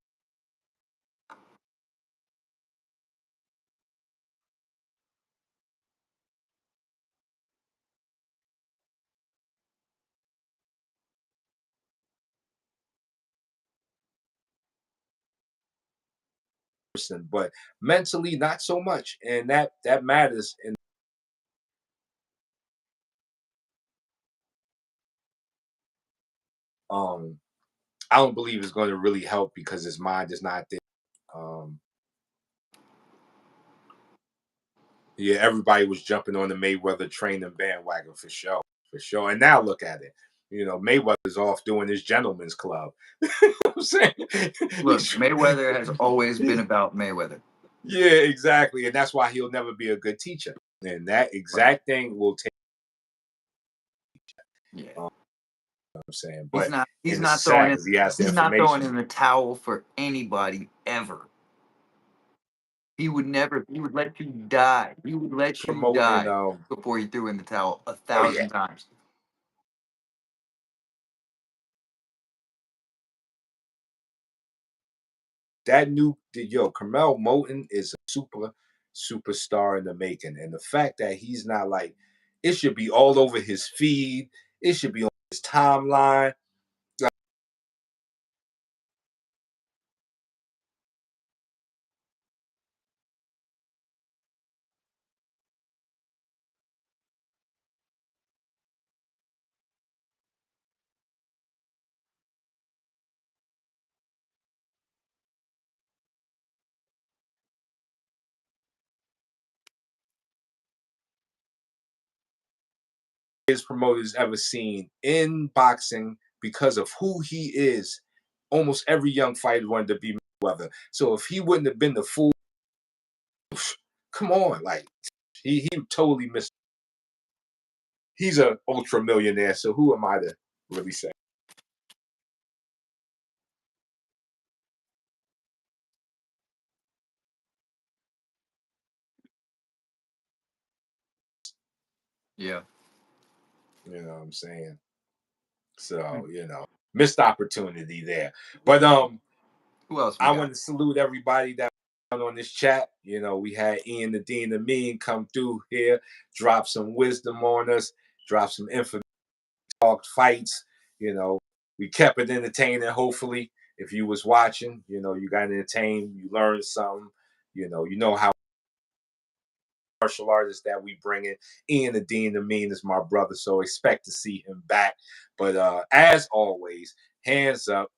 But mentally, not so much. And that matters. And I don't believe it's going to really help because his mind is not there. Um, yeah, everybody was jumping on the Mayweather training bandwagon for sure, for sure. And now look at it. Mayweather's off doing his gentleman's club. You know what I'm saying? Look, Mayweather has always been about Mayweather. Yeah, exactly. And that's why he'll never be a good teacher. And that Right. exact thing will take, Yeah. you know what I'm saying? He's But not. He's and it's not sad throwing in. because he has the He's not throwing information. in the towel for anybody ever. He would never. He would let you die. He would let you Promoting, die before he threw in the towel a oh yeah. thousand times. Carmel Moulton is a superstar in the making. And the fact that he's not like, it should be all over his feed, it should be on his timeline. His promoters ever seen in boxing because of who he is. Almost every young fighter wanted to be Mayweather. So if he wouldn't have been the fool, come on, like he totally missed. He's an ultra millionaire. So who am I to really say? Yeah. You know what I'm saying? Hmm. So missed opportunity there. But Who else we I got? want to salute everybody that on this chat. We had Ian the Dean the Mean come through here, drop some wisdom on us, drop some info, talked fights. We kept it entertaining. Hopefully, if you was watching, you got entertained, you learned something. How martial artists that we bring in. Ian the Dean the Mean is my brother, so expect to see him back. But as always, hands up.